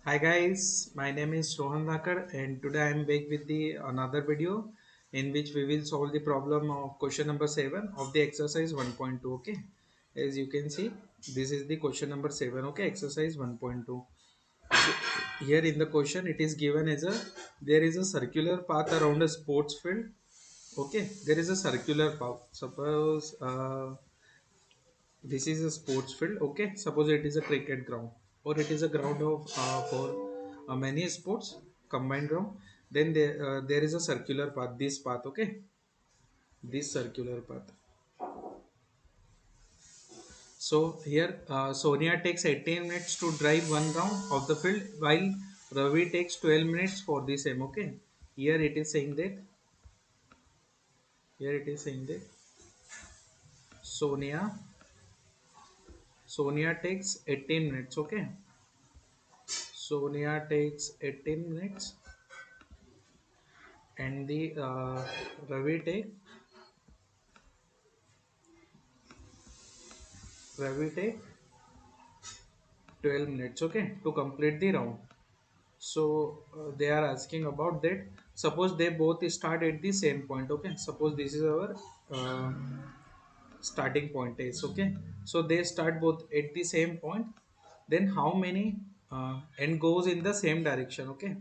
Hi guys, my name is Rohan Dhakar and today I am back with the another video in which we will solve the problem of question number 7 of the exercise 1.2. Okay, as you can see, this is the question number 7. Okay, exercise 1.2. Here in the question it is given as a there is a circular path around a sports field. Okay, there is a circular path. Suppose this is a sports field. Okay, suppose it is a cricket ground or it is a ground of for many sports combined ground. Then there is a circular path, this path. Okay, this circular path. So here Sonia takes 18 minutes to drive one round of the field while Ravi takes 12 minutes for the same. Okay, here it is saying that here it is saying that sonia Sonia takes 18 minutes. Okay, Sonia takes 18 minutes and the Ravi take Ravi take 12 minutes. Okay, to complete the round. So they are asking about that. Suppose they both start at the same point. Okay, suppose this is our uh, starting point is. Okay, so they start both at the same point. Then how many and goes in the same direction. Okay,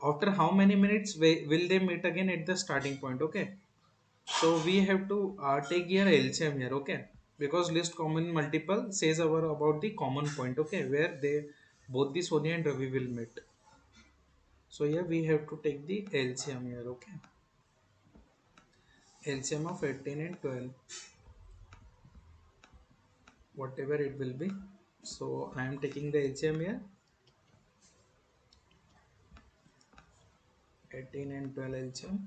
after how many minutes will they meet again at the starting point. Okay, so we have to take here LCM here. Okay, because list common multiple says our about the common point. Okay, where they both the Sonia and Ravi will meet. So here we have to take the LCM here. Okay, LCM of 18 and 12, whatever it will be. So I am taking the LCM here, 18 and 12 LCM.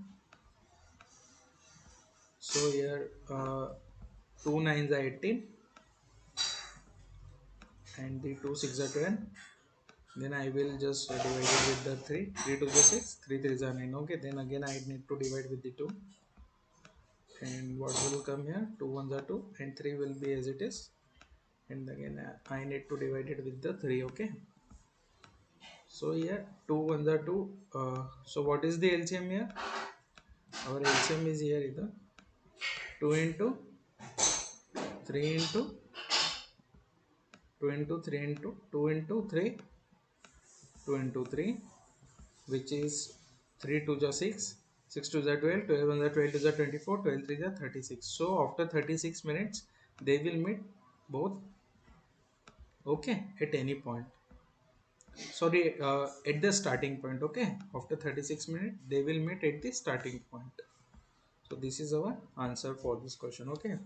So here 2 nines are 18 and the 2 6 are 12. Then I will just divide it with the 3. 3 to the 6, 3 3 are 9. Okay, then again I need to divide with the 2. And what will come here? 2 ones are 2 and 3 will be as it is. And again I need to divide it with the 3. Okay, so here 2 ones are 2. So what is the LCM here? Our LCM is here either 2 into 3 into 2 into 3 into 2 into 3, 2 into 3, which is 3 2 are 6, 6 2 are 12, 12 1 are 12 2 are 24, 12 3 are 36. So after 36 minutes they will meet both. Okay, at any point. Sorry, at the starting point. Okay, after 36 minutes they will meet at the starting point. So this is our answer for this question. Okay,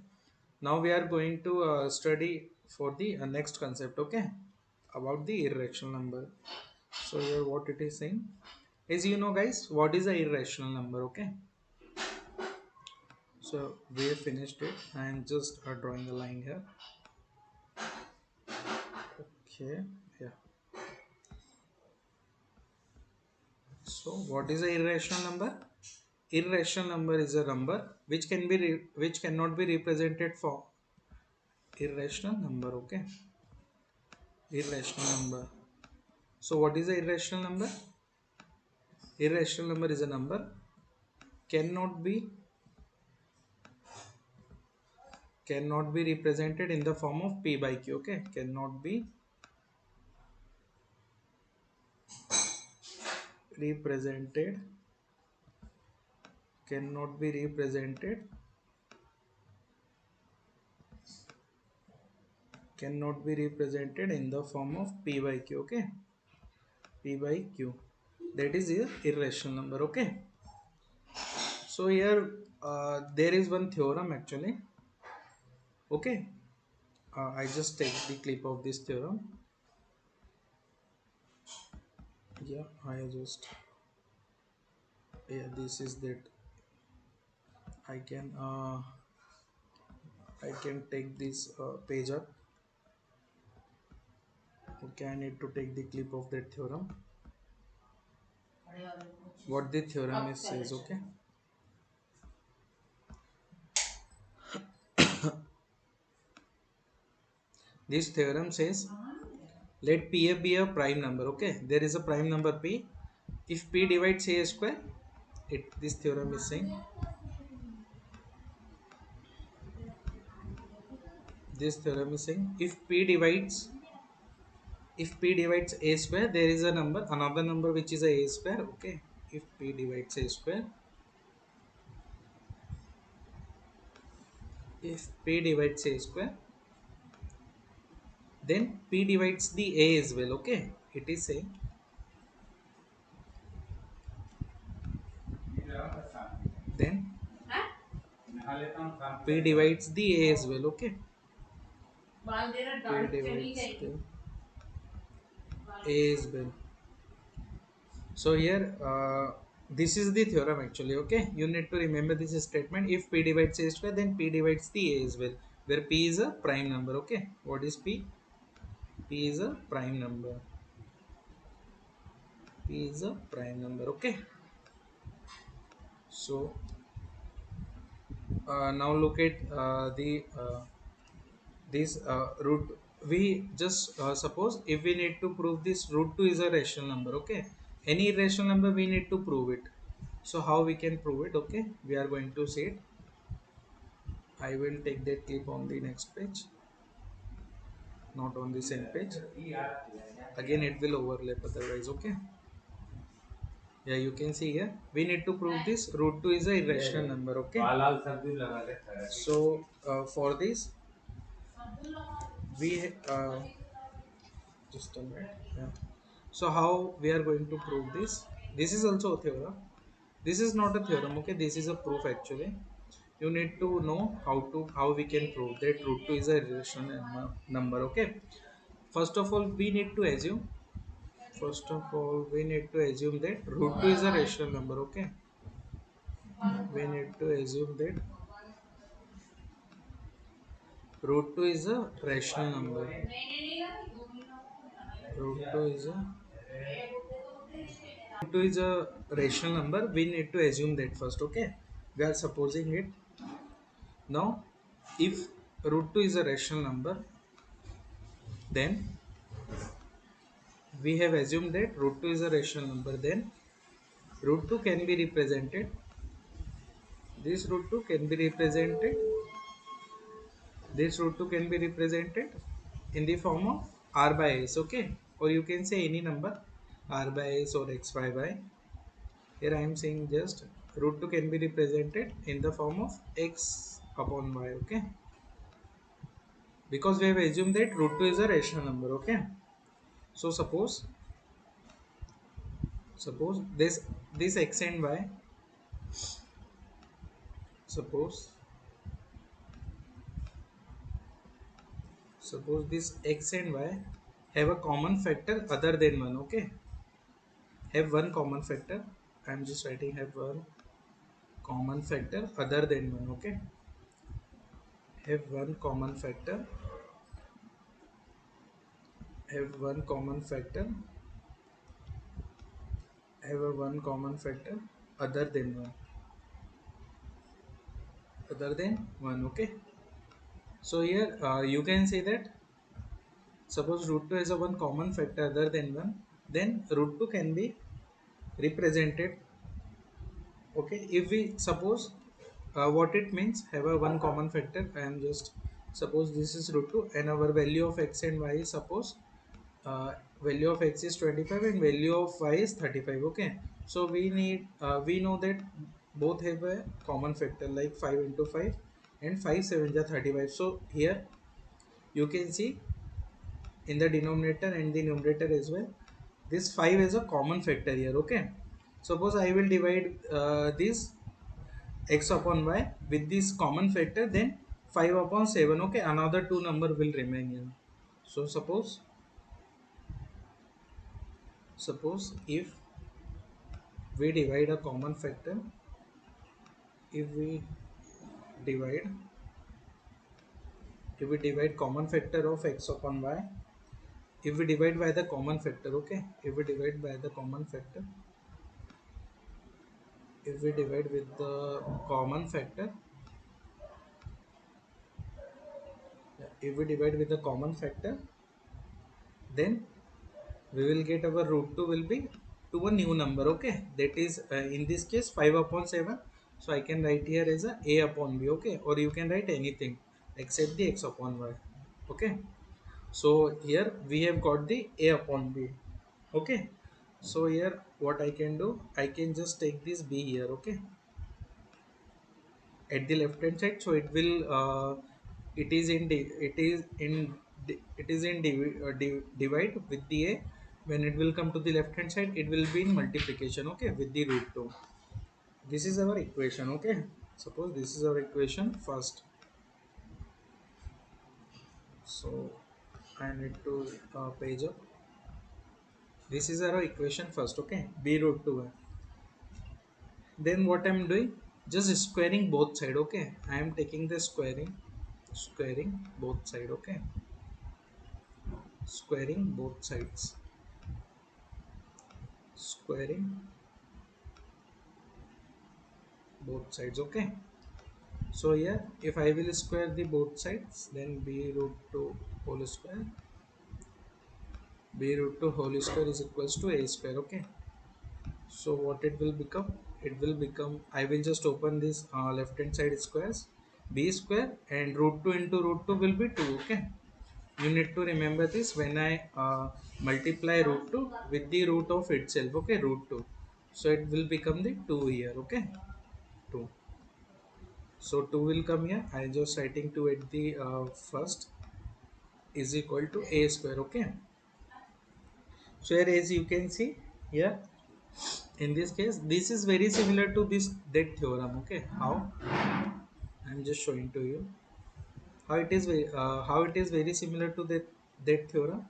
now we are going to study for the next concept. Okay, about the irrational number. So here what it is saying is, you know guys, what is a irrational number? Okay, so we have finished it. I am just drawing a line here. Okay, yeah. So what is a irrational number? Irrational number is a number which can be which cannot be represented for irrational number. Okay, irrational number. So what is a irrational number? Irrational number is a number cannot be represented in the form of p by q. Okay, represented cannot be represented in the form of p by q. Okay, p by q, that is a irrational number. Okay, so here there is one theorem actually. Okay, I just take the clip of this theorem. Yeah, this is that. I can take this page up. Okay, I need to take the clip of that theorem, what the theorem is says. Okay, this theorem says Let P be a prime number. Okay, there is a prime number P. If P divides A square, this theorem is saying if P divides A square, there is a number, another number which is a square. Okay, if P divides A square, if P divides A square, then P divides the A as well. Okay, it is saying then P divides the A as well. Okay, P divides the A as well. So here, this is the theorem actually. Okay, you need to remember this statement. If P divides A square, then P divides the A as well, where P is a prime number. Okay, what is P? P is a prime number. P is a prime number. Okay, so now look at the this root. We just suppose if we need to prove this root 2 is a rational number. Okay, any rational number we need to prove it. So how we can prove it? Okay, we are going to see it. I will take that clip on the next page, not on the same page. Again, it will overlap otherwise. Okay. Yeah, you can see here. We need to prove this root 2 is a irrational number. Okay. So for this, we just a minute. Yeah. So how we are going to prove this? This is also a theorem. This is not a theorem. Okay. This is a proof actually. You need to know how we can prove that root 2 is a irrational number. Okay. First of all, we need to assume. First of all, we need to assume that root 2 is a rational number. Okay. We need to assume that root 2 is a rational number. Root 2 is a root 2 is a rational number. We need to assume that first. Okay. We are supposing it. Now, if root 2 is a rational number, then we have assumed that root 2 is a rational number. Then root 2 can be represented. This root 2 can be represented. This root 2 can be represented in the form of r by s. Okay, or you can say any number r by s or xy by. Here I am saying just root 2 can be represented in the form of x upon y. Okay, because we have assumed that root 2 is a rational number. Okay, so suppose this x and y, suppose this x and y have a common factor other than 1. Okay, have one common factor. I am just writing have one common factor other than 1. Okay, have one common factor, have one common factor, have a one common factor other than 1, other than 1. Okay, so here you can say that suppose root 2 has a one common factor other than 1, then root 2 can be represented. Okay, if we suppose what it means have a one common factor, I am just suppose this is root 2 and our value of x and y is suppose value of x is 25 and value of y is 35. Okay, so we know that both have a common factor like 5 into 5 and 5 7 are 35. So here you can see in the denominator and the numerator as well, this 5 is a common factor here. Okay, suppose I will divide this x upon y with this common factor, then 5 upon 7. Okay, another two number will remain here. So suppose we divide a common factor, if we divide common factor of x upon y, if we divide by the common factor. Okay, if we divide by the common factor, if we divide with the common factor, if we divide with the common factor, then we will get our root 2 will be to a new number. Okay, that is in this case 5 upon 7. So I can write here as a upon b. Okay, or you can write anything except the x upon y. Okay, so here we have got the a upon b. Okay, so here what I can do, I can just take this b here. Okay, at the left hand side, so it will it is in it is in divide with the a. When it will come to the left hand side, it will be in multiplication. Okay, with the root 2. This is our equation. Okay, suppose this is our equation first. So I need to page up. This is our equation first. Okay, b root 2. Then what I'm doing, just squaring both side. Okay, I am taking the squaring both side. Okay, squaring both sides, squaring both sides. Okay, so here if I will square the both sides, then b root 2 whole square, b root 2 whole square is equals to a square. Okay, so what it will become, it will become, I will just open this left hand side squares, b square and root 2 into root 2 will be 2. Okay, you need to remember this when I multiply root 2 with the root of itself. Okay, root 2, so it will become the 2 here. Okay, 2, so 2 will come here. I just writing 2 at the first is equal to a square. Okay, so here as you can see here, in this case this is very similar to this that theorem. Okay, how, I'm just showing to you how it is how it is very similar to that theorem.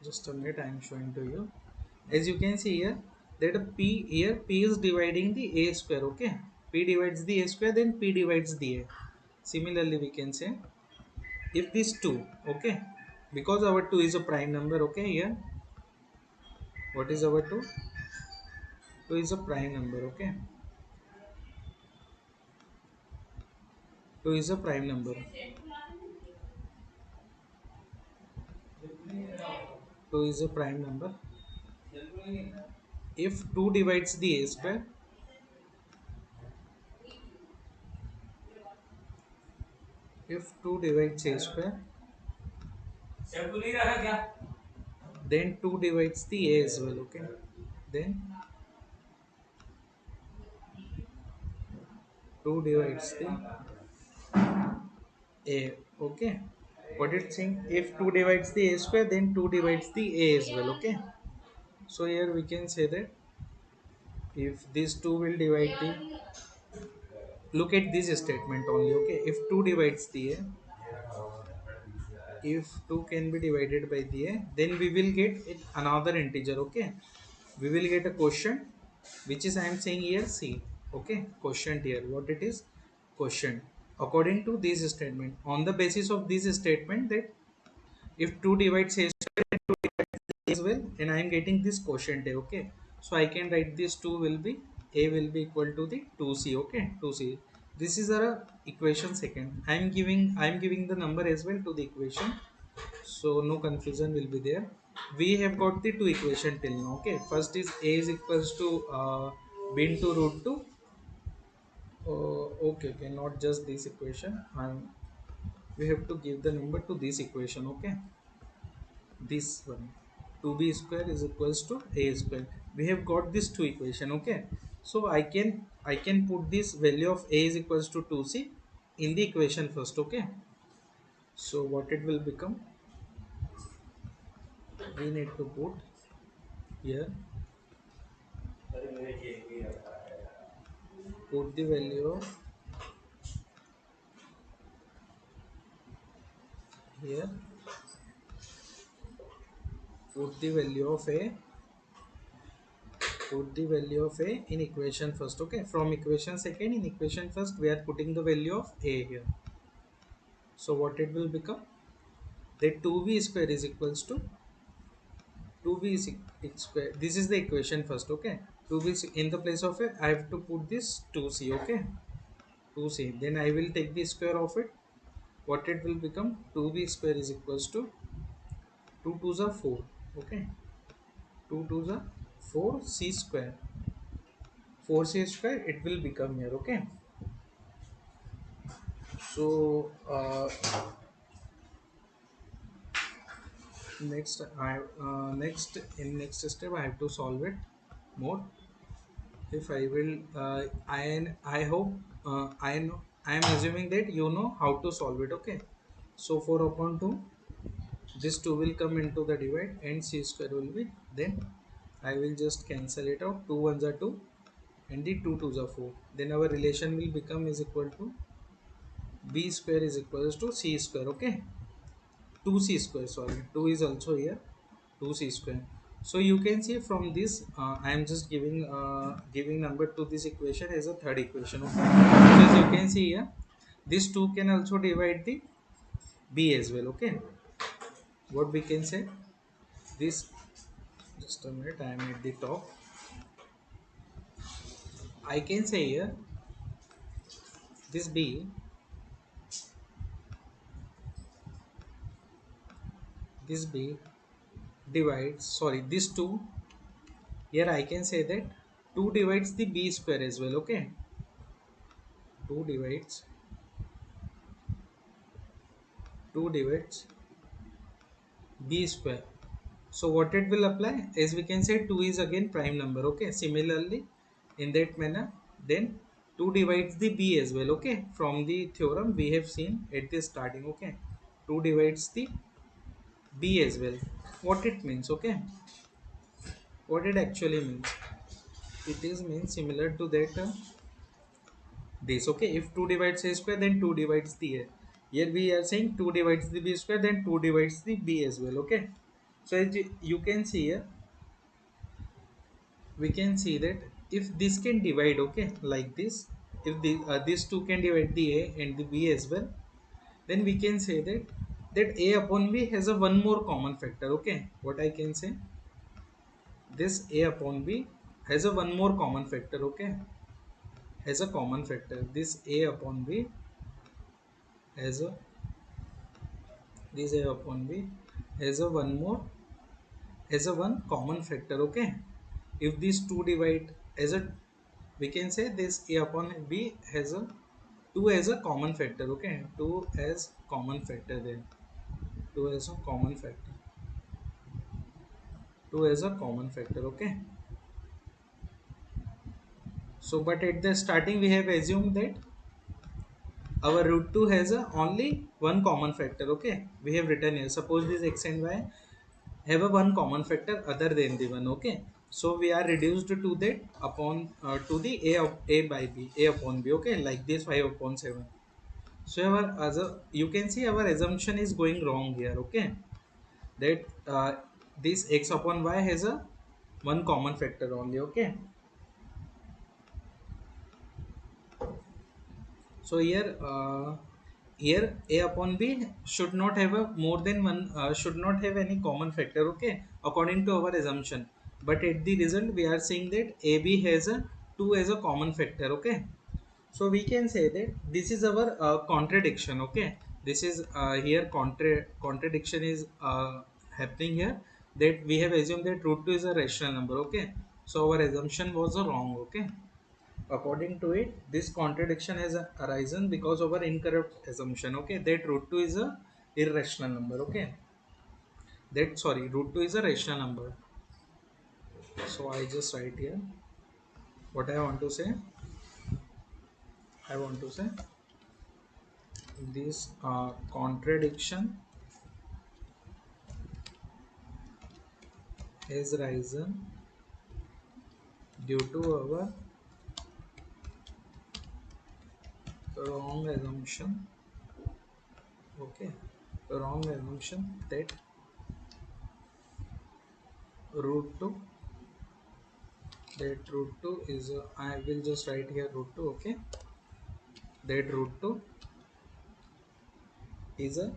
Just a minute, I am showing to you. As you can see here, that p here, p is dividing the a square. Okay, p divides the a square, then p divides the a. Similarly we can say if this 2, okay, because our 2 is a prime number. Okay, here what is our 2, 2 is a prime number. Okay, 2 is a prime number, 2 is a prime number. If 2 divides the a square, if 2 divides a square, then 2 divides the a as well. Okay, then 2 divides the a. Okay, what it's saying, if 2 divides the a square, then 2 divides the a as well. Okay, so here we can say that if these 2 will divide the, look at this statement only. Okay, if 2 divides the a, if 2 can be divided by the a, then we will get it another integer. Okay, we will get a quotient, which is I am saying here c. Okay, quotient here, what it is, quotient, according to this statement. On the basis of this statement, that if 2 divides a as well, and I am getting this quotient a. Okay, so I can write this 2 will be, a will be equal to the 2c. Okay, 2c, this is our equation second. I am giving the number as well to the equation, so no confusion will be there. We have got the two equation till now. Okay, first is a is equals to b into root 2. Okay, not just this equation, we have to give the number to this equation. Okay, this one, 2b square is equals to a square. We have got this two equation. Okay, so I can put this value of a is equals to 2c in the equation first. Okay, so what it will become, we need to put here, put the value of here, put the value of a, put the value of a in equation first. Okay, from equation second, in equation first we are putting the value of a here. So what it will become, that 2b square is equals to 2b is square, this is the equation first. Okay, 2b in the place of a, I have to put this 2c. Okay, 2c, then I will take the square of it. what it will become, 2b square is equals to 2 2s are 4. Okay, 2 2s are 4c square, 4c square it will become here. Okay, so next in next step I have to solve it more. If I will I hope I know, I am assuming that you know how to solve it. Okay, so 4 upon 2, this 2 will come into the divide and c square will be, then I will just cancel it out, 2 ones are 2 and the 2 twos are 4, then our relation will become is equal to b square is equals to c square. Okay, 2c square, sorry, 2 is also here, 2c square. So you can see from this I am just giving number to this equation as a third equation. Okay, so as you can see here, this 2 can also divide the b as well. Okay, what we can say, this, just a minute, I am at the top. I can say here, this b, this b divides, sorry, this 2, here I can say that 2 divides the b square as well. Okay, 2 divides, 2 divides b square. So what it will apply, as we can say, 2 is again prime number. Okay, similarly in that manner, then 2 divides the b as well. Okay, from the theorem we have seen at the starting. Okay, 2 divides the b as well. What it means? Okay, what it actually means, it is means similar to that this. Okay, if 2 divides a square, then 2 divides the a. Here we are saying 2 divides the b square, then 2 divides the b as well. Okay, so as you can see here, we can see that if this can divide, okay, like this, if the these two can divide the a and the b as well, then we can say that a upon b has a one more common factor. Okay, what I can say, this a upon b has a one more common factor. Okay, has a common factor, this a upon b has a, this a upon b has a one more, has a one common factor. Okay, if these two divide as a, we can say this a upon b has a 2 as a common factor. Okay, 2 as common factor, then 2 as a common factor, 2 as a common factor. Okay, so but at the starting we have assumed that our root 2 has a only one common factor. Okay, we have written here, suppose this x and y have a one common factor other than the one. Okay, so we are reduced to that upon to the a of a by b, a upon b. Okay, like this 5 upon 7. So our other, you can see our assumption is going wrong here. Okay, that this x upon y has a one common factor only. Okay, so here a upon b should not have a more than one, should not have any common factor. Okay, according to our assumption, but at the result we are saying that ab has a 2 as a common factor. Okay, so we can say that this is our contradiction. Okay, this is here contradiction is happening here, that we have assumed that root 2 is a rational number. Okay, so our assumption was wrong. Okay, according to it, this contradiction has arisen because of our incorrect assumption. Okay, that root 2 is a irrational number. Okay, that, sorry, root 2 is a rational number. So I just write here what I want to say. I want to say this contradiction has risen due to our wrong assumption. Okay, wrong assumption that root 2, that root 2 is a, I will just write here root 2. Okay, that root 2 is a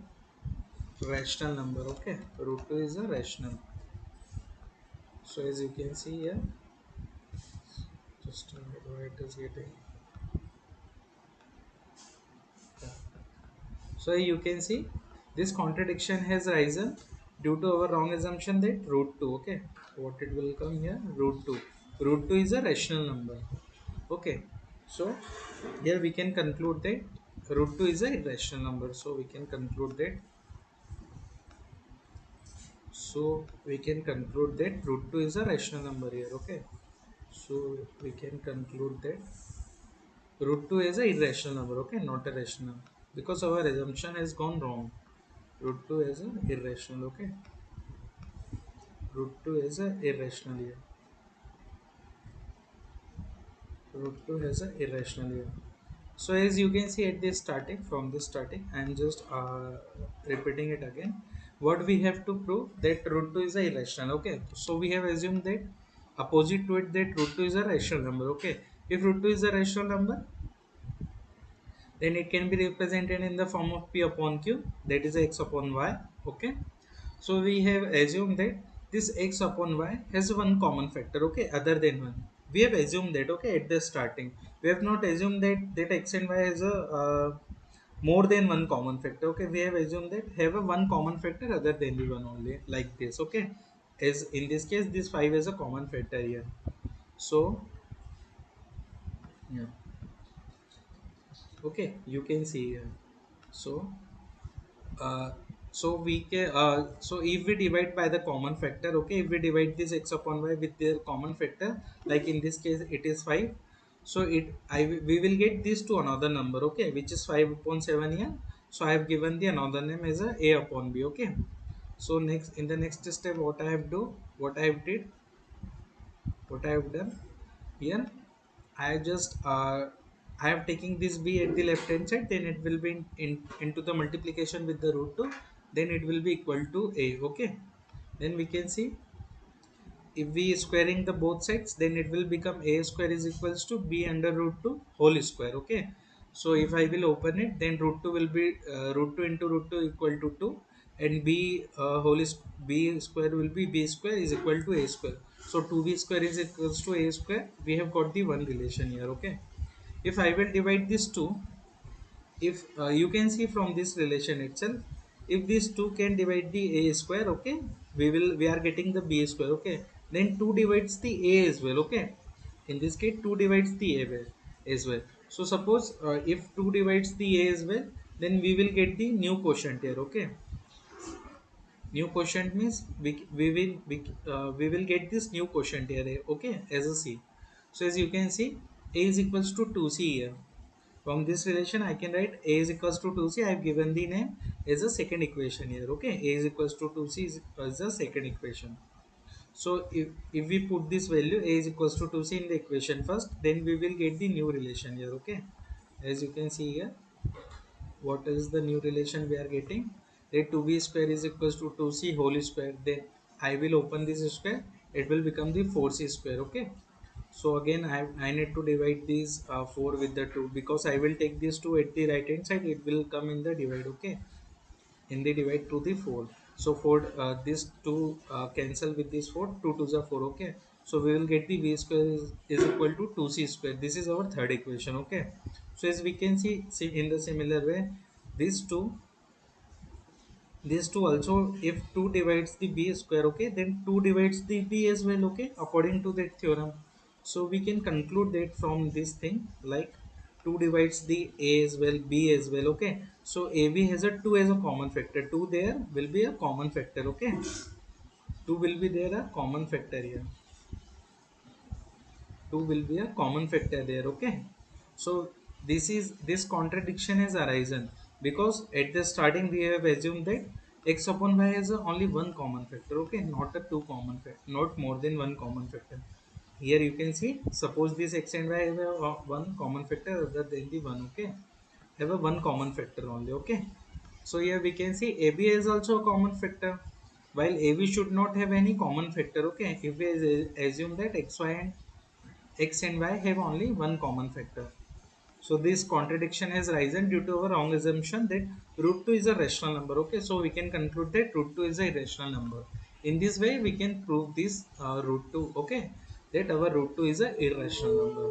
rational number. Okay, root 2 is a rational. So as you can see here, just why it is getting, yeah. So you can see this contradiction has risen due to our wrong assumption that root 2. Okay, what it will come here, root 2. Root 2 is a rational number. Okay, so here we can conclude that root 2 is a irrational number. So we can conclude that, root 2 is a rational number here. Okay, so we can conclude that root 2 is a irrational number. Okay, not a rational, because our assumption has gone wrong. Root 2 is a irrational. Okay, root 2 is a irrational here. Root 2 has a irrational here. So as you can see at this starting, from this starting, I am just repeating it again. What we have to prove, that root 2 is a irrational. Okay, so we have assumed that opposite to it, that root 2 is a rational number. Okay, if root 2 is a rational number, then it can be represented in the form of p upon q, that is x upon y. Okay, so we have assumed that this x upon y has one common factor, okay, other than 1. We have assumed that, okay, at the starting. We have not assumed that x and y has a more than one common factor. Okay, we have assumed that have a one common factor other than the one only, like this. Okay, as in this case, this 5 is a common factor here. So yeah, okay, you can see here. So uh, we can so if we divide by the common factor, okay, if we divide this x upon y with their common factor, like in this case it is 5. So we will get this to another number, okay, which is 5 upon 7 here. So I have given the another name as a upon b. Okay, so next, in the next step, what I have done here, I just I have taking this b at the left hand side, then it will be into the multiplication with the root 2, then it will be equal to a. Okay, then we can see, if we squaring the both sides, then it will become a square is equals to b under root 2 whole square. Okay, so if I will open it, then root 2 will be root 2 into root 2 equal to 2, and b square will be b square is equal to a square. So 2b square is equals to a square. We have got the one relation here. Okay, if I will divide this 2, if you can see from this relation itself, if these two can divide the a square, okay, we are getting the b square. Okay, then 2 divides the a as well. Okay, in this case 2 divides the as well. So suppose if 2 divides the a as well, then we will get the new quotient here. Okay, new quotient means we will get this new quotient here. Okay, as a c. So as you can see, a is equals to 2c here. From this relation, I can write a is equals to 2c. I have given the name as a second equation here. Okay, a is equals to 2c is the second equation. So if we put this value a is equals to 2c in the equation first, then we will get the new relation here. Okay, as you can see here, what is the new relation we are getting? That 2b square is equals to 2c whole square. Then I will open this square, it will become the 4c square. Okay, so again I need to divide these 4 with the 2, because I will take this 2 at the right hand side, it will come in the divide. Okay, in the divide to the 4. So 4 this 2 cancel with this 4, 2 to the 4. Okay, so we will get the v square is equal to 2c square. This is our third equation. Okay, so as we can see in the similar way, these two also, if 2 divides the b square, okay, then 2 divides the b as well. Okay, according to that theorem. So we can conclude that from this thing, like 2 divides the a as well, b as well. Okay, so ab has a 2 as a common factor. 2 there will be a common factor. Okay, 2 will be there a common factor here. 2 will be a common factor there. Okay, so this contradiction has arisen because at the starting we have assumed that x upon y has only one common factor. Okay, not a two common factor, not more than one common factor. Here you can see, suppose this x and y have a one common factor other than the one. Okay, have a one common factor only. Okay, so here we can see ab is also a common factor, while ab should not have any common factor. Okay, if we assume that xy and x and y have only one common factor. So this contradiction has arisen due to our wrong assumption that root 2 is a rational number. Okay, so we can conclude that root 2 is a irrational number. In this way, we can prove this root 2. Okay, that our root 2 is a irrational number.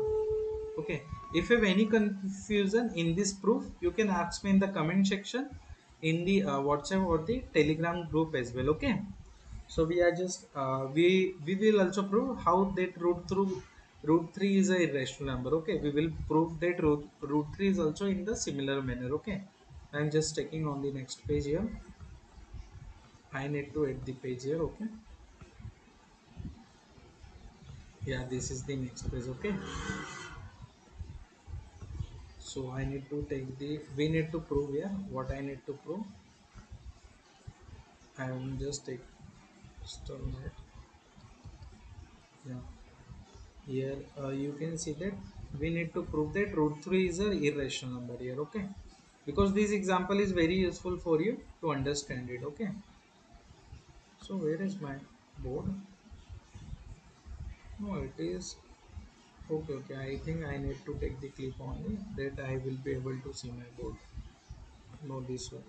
Okay, if you have any confusion in this proof, you can ask me in the comment section. in the WhatsApp or the Telegram group as well. Okay, so we are just we will also prove how that root 3 is a irrational number. Okay, we will prove that root 3 is also in the similar manner. Okay, I'm just checking on the next page here. I need to add the page here. Okay, yeah, this is the next page. Okay, so I need to take the we need to prove here what I need to prove. I will just take stone it. Yeah, here you can see that we need to prove that root 3 is a irrational number here. Okay, because this example is very useful for you to understand it. Okay, so where is my board? No, it is okay. Okay, I think I need to take the clip only that I will be able to see my board. No, this one.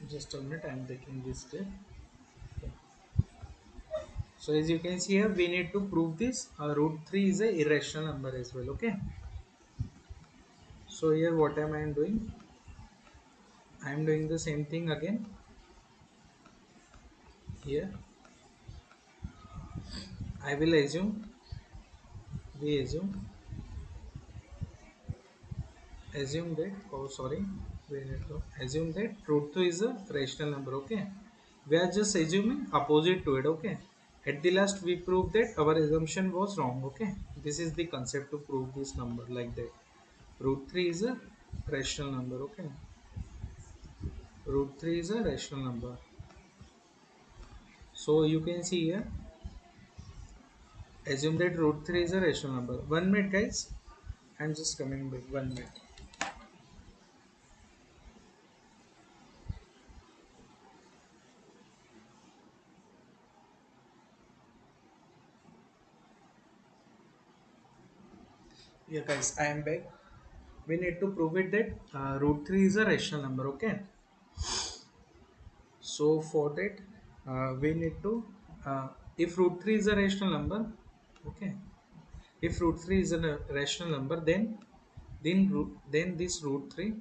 Just a minute, I am taking this step. Okay. So as you can see here, we need to prove this root 3 is a irrational number as well. Okay, so here what am I doing? I am doing the same thing again. Here I will assume, we assume that, oh sorry, we need to assume that root 2 is a rational number. Okay, we are just assuming opposite to it. Okay, at the last we proved that our assumption was wrong. Okay, this is the concept to prove this number like that. Root 3 is a rational number. Okay, root 3 is a rational number. So you can see here, assume that root 3 is a rational number. 1 minute guys, I'm just coming back. 1 minute. Yeah guys, I am back. We need to prove it that root 3 is a rational number. Okay, so for that we need to if root 3 is a rational number. Okay, if root 3 is a rational number, then this root 3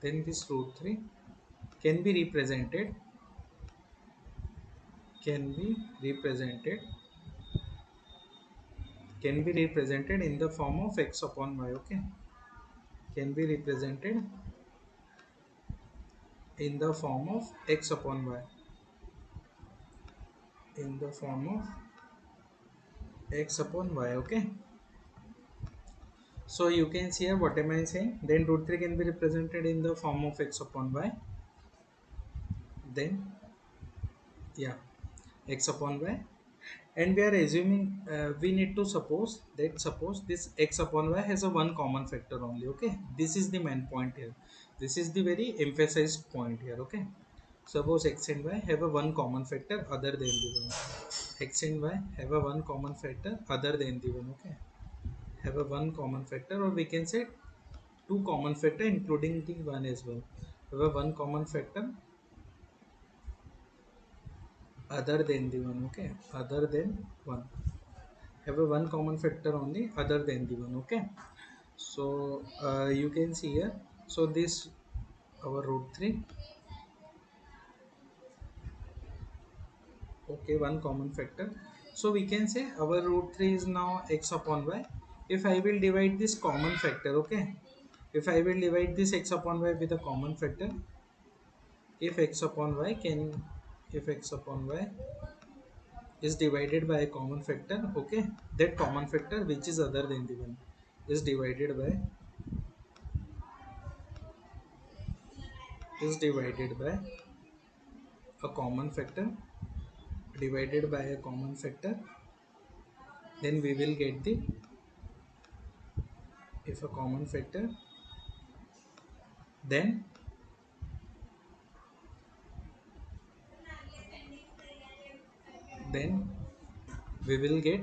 can be represented can be represented in the form of x upon y. Okay, can be represented in the form of x upon y, in the form of x upon y. Okay, so you can see here what am I saying, then root 3 can be represented in the form of x upon y, then yeah, x upon y, and we are assuming we need to suppose this x upon y has a one common factor only. Okay, this is the main point here, this is the very emphasized point here. Okay, suppose x and y have a one common factor other than the one, x and y have a one common factor other than the one. Okay, have a one common factor, or we can say two common factor including the one as well. Have a one common factor other than the one. Okay, other than one, have a one common factor only other than the one. Okay, so you can see here, so this our root 3. Okay, one common factor, so we can say our root 3 is now x upon y. If I will divide this common factor, okay, if I will divide this x upon y with a common factor, if x upon y can if x upon y is divided by a common factor. Okay, that common factor which is other than the one is divided by a common factor, then we will get the, if a common factor, then then we will get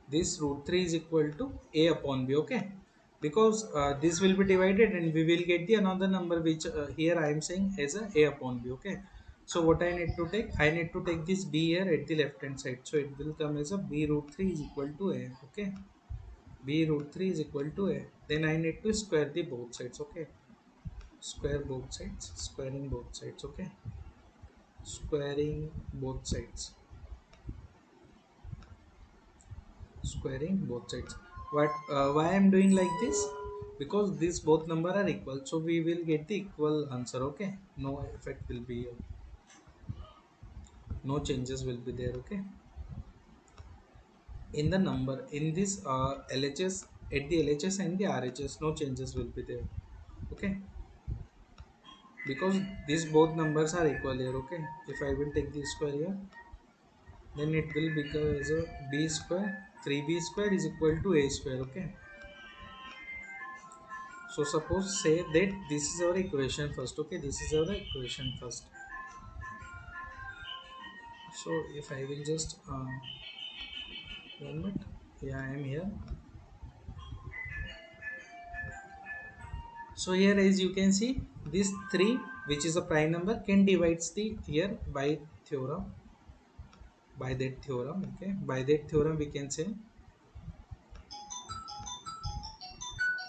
this root 3 is equal to a upon b. Okay, because this will be divided and we will get the another number which here I am saying as a upon b. Okay, So what I need to take? I need to take this b here at the left hand side. So it will come as a b root 3 is equal to a. Okay, b root 3 is equal to a. Then I need to square the both sides. Okay, square both sides, squaring both sides. Okay, squaring both sides, squaring both sides. What? Why I'm doing like this? Because these both number are equal, so we will get the equal answer. Okay, no effect will be, no changes will be there. Okay, in the number in this LHS, at the LHS and the RHS, no changes will be there. Okay, because these both numbers are equal here. Okay, if I will take the square here, then it will become as a b square, 3b square is equal to a square. Okay, so suppose say that this is our equation first. Okay, this is our equation first. So if I will just 1 minute, yeah, I am here. So here, as you can see, this 3, which is a prime number, can divides the here by theorem. By that theorem, okay, by that theorem we can say,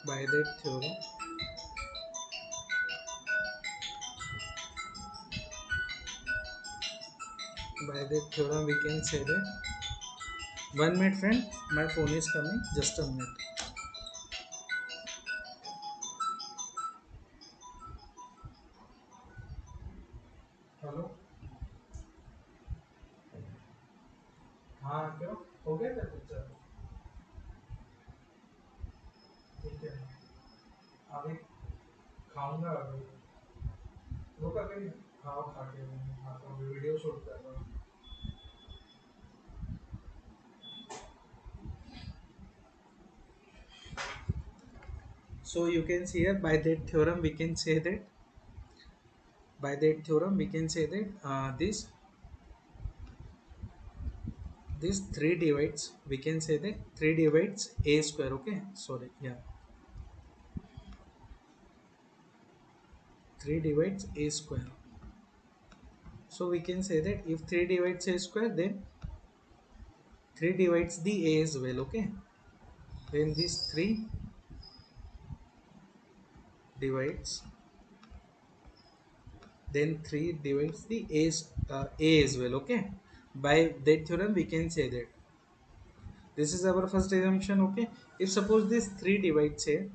by that theorem, by that theorem we can say that. 1 minute, friend, my phone is coming. Just a minute. Hello, हाँ क्यों, हो गया था picture? ठीक है, अभी खाऊंगा अभी, रुक अभी, खाओ, खा के आता हूँ, वीडियो शूट कर रहा हूँ. So you can see here, by that theorem we can say that, by that theorem we can say that this 3 divides, we can say that 3 divides a square. Okay, sorry, yeah, 3 divides a square. So we can say that if 3 divides a square, then 3 divides the a as well. Okay, then this 3 divides, then 3 divides the a as well. Okay, by that theorem we can say that this is our first assumption. Okay, if suppose this 3 divides a,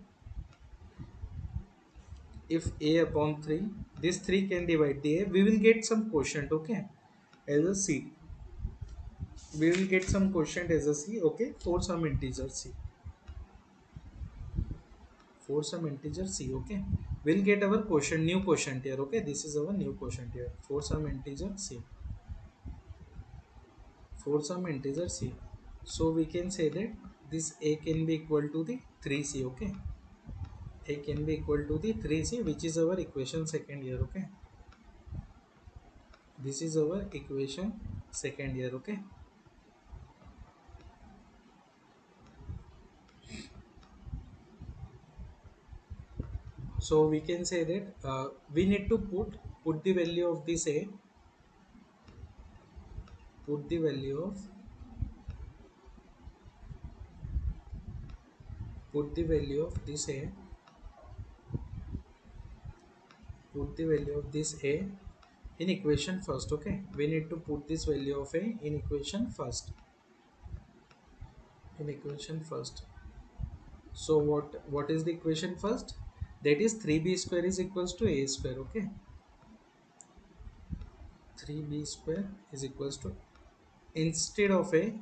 if a upon 3, this 3 can divide the a, we will get some quotient. Okay, as a c, we will get some quotient as a c. Okay, for some integer c, for some integer c. Okay, we'll get our quotient, new quotient here. Okay, this is our new quotient here for some integer c, for some integer c. So we can say that this a can be equal to the 3c. Okay, a can be equal to the 3c, which is our equation second here. Okay, this is our equation second here. Okay, so we can say that we need to put the value of this a, put the value of, put the value of this a, put the value of this a in equation first. Okay, we need to put this value of a in equation first, in equation first. So what is the equation first? That is 3b square is equals to a square. Okay, 3b square is equals to, instead of a,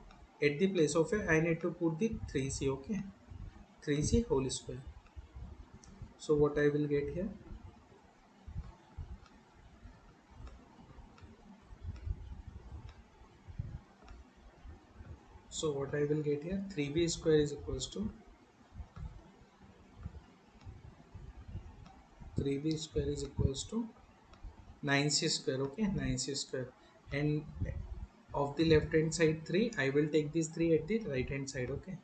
at the place of a, I need to put the 3c. Okay, 3c whole square. So what I will get here, so what I will get here, 3b square is equals to, 3b square is equals to 9c square. Okay, 9c square, and of the left hand side 3, I will take this 3 at the right hand side. Okay,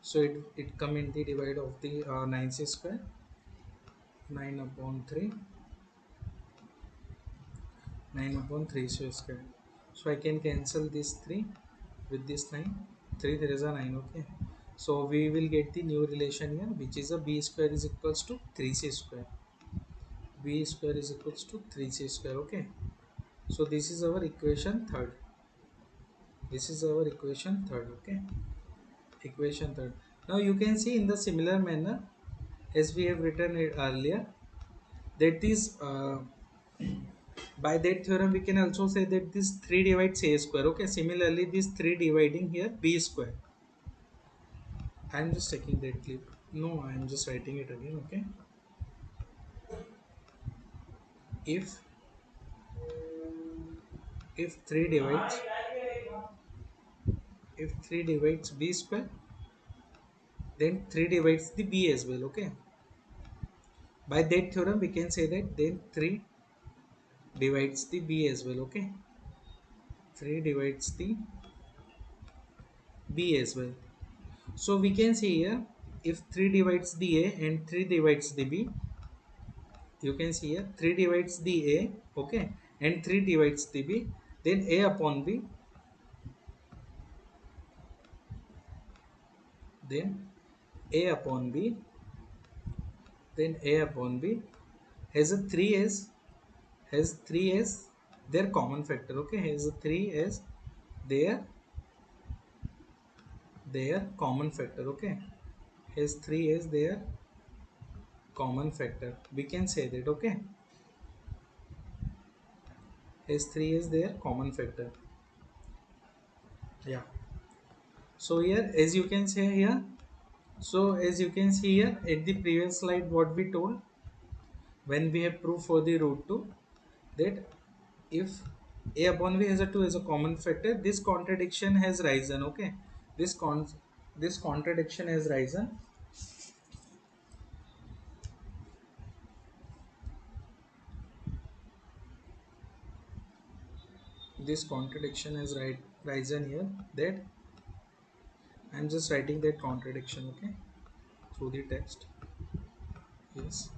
so it come in the divide of the 9c square, 9 upon 3, 9 upon 3 square. So I can cancel this 3 with this 9. 3 there is a 9, okay. So we will get the new relation here, which is a b square is equals to 3c square. B square is equals to 3c square, okay. So this is our equation third. This is our equation third, okay. Equation third. Now you can see in the similar manner as we have written it earlier, that is by that theorem we can also say that this 3 divides a square, okay. Similarly this 3 dividing here b square. I am just taking that clip. No, I am just writing it again, okay. if if 3 divides if 3 divides b square, then 3 divides the b as well, okay. By that theorem we can say that then 3 divides the b as well, okay. 3 divides the b as well. So we can see here, if 3 divides the a and 3 divides the b, you can see here 3 divides the a, okay, and 3 divides the b, then a upon b, then a upon b, then a upon b has a 3 as their common factor, okay. Has a 3 as their common factor, okay. Has 3 as their common factor, we can say that, okay. Has 3 as their common factor, yeah. So here as you can say here, so as you can see here at the previous slide, what we told when we have proof for the root 2, that if a upon b has a 2 as a common factor, this contradiction has risen, okay. This contradiction has risen. This contradiction has risen here, that I'm just writing that contradiction, okay, through the text. Yes,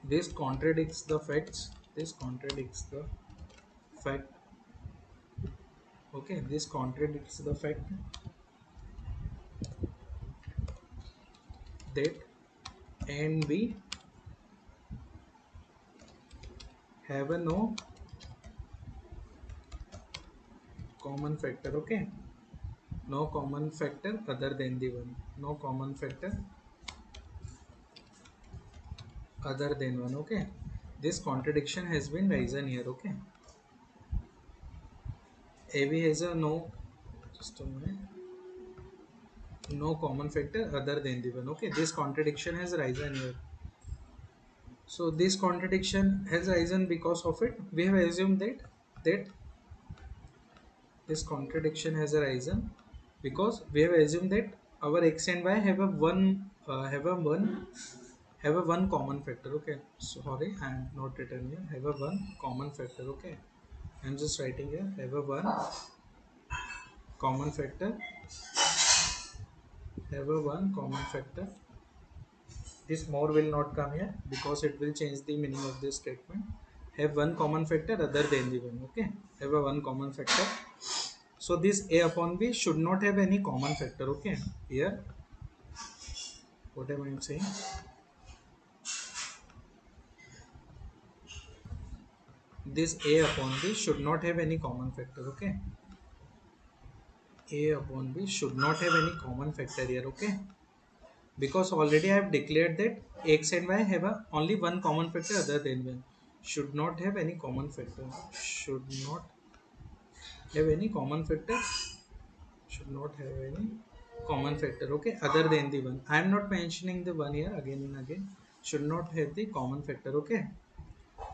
this contradicts the facts. This contradicts the fact, okay. This contradicts the fact that a and b have a no common factor, okay. No common factor other than the one. No common factor other than one, okay. This contradiction has been risen here, okay. AB has a no, just a minute, no common factor other than the one, okay. This contradiction has risen here. So this contradiction has risen because of it. We have assumed that this contradiction has arisen because we have assumed that our x and y have a one common factor, okay. Sorry, I am not written here. Have a one common factor, okay. I am just writing here, have a one common factor, have a one common factor. This more will not come here because it will change the meaning of this statement. Have one common factor other than the one, okay. Have a one common factor. So this a upon b should not have any common factor, okay. Here what am I saying? This a upon b should not have any common factor, okay. A upon b should not have any common factor here, okay. Because already I have declared that x and y have only one common factor other than one. Should not have any common factor. Should not have any common factor. Should not have any common factor, okay, other than the one. I am not mentioning the one here again and again. Should not have the common factor, okay.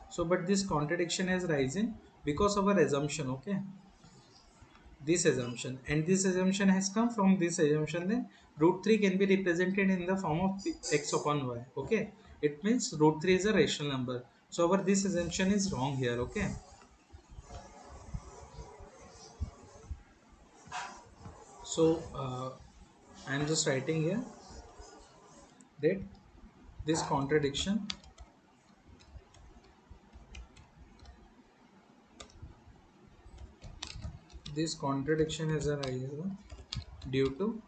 So but this contradiction has risen because of our assumption, okay. This assumption, and this assumption has come from this assumption, then root 3 can be represented in the form of x upon y, okay. It means root 3 is a rational number. So our this assumption is wrong here, okay. So I am just writing here, that this contradiction has arisen due to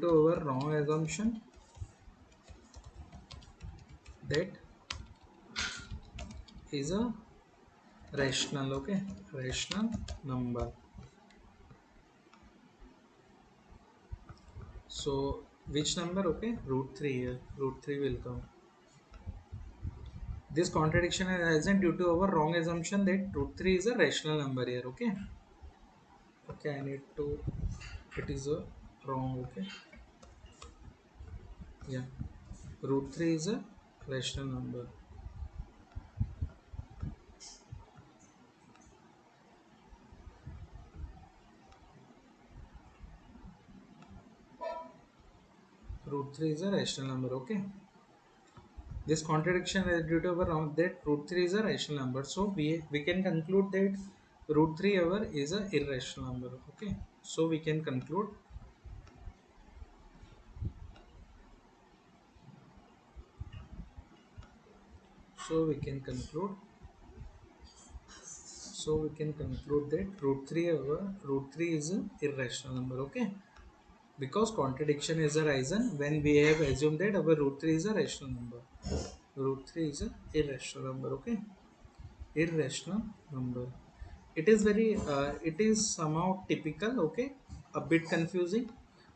our wrong assumption that is a rational, okay, rational number. So which number? Okay, root 3 here. Root 3 will come. This contradiction has arisen due to our wrong assumption that root 3 is a rational number here. Okay. Okay, I need to. It is a wrong. Okay. Yeah. Root 3 is a rational number. Root 3 is a rational number. Okay. This contradiction is due to our wrong that root 3 is a rational number. So we can conclude that root 3 ever is a irrational number. Okay. So we can conclude. So we can conclude. So we can conclude that root 3 is an irrational number. Okay. Because contradiction is arisen when we have assumed that our root 3 is a rational number. Root 3 is an irrational number. Okay. Irrational number. It is very it is somehow typical. Okay, a bit confusing,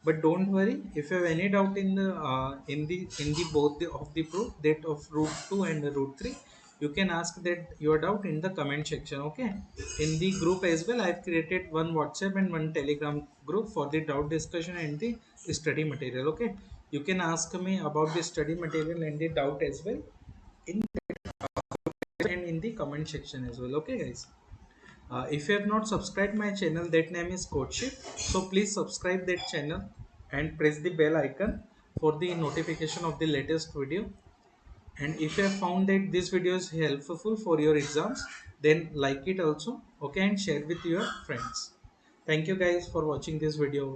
but don't worry. If you have any doubt in the both of the proof, that of root 2 and root 3, you can ask that your doubt in the comment section. Okay, in the group as well, I've created one WhatsApp and one Telegram group for the doubt discussion and the study material. Okay, you can ask me about the study material and the doubt as well in and in the comment section as well. Okay, guys. If you have not subscribed my channel, that name is Coachship. So please subscribe that channel and press the bell icon for the notification of the latest video. And if you have found that this video is helpful for your exams, then like it also, okay, and share with your friends. Thank you guys for watching this video.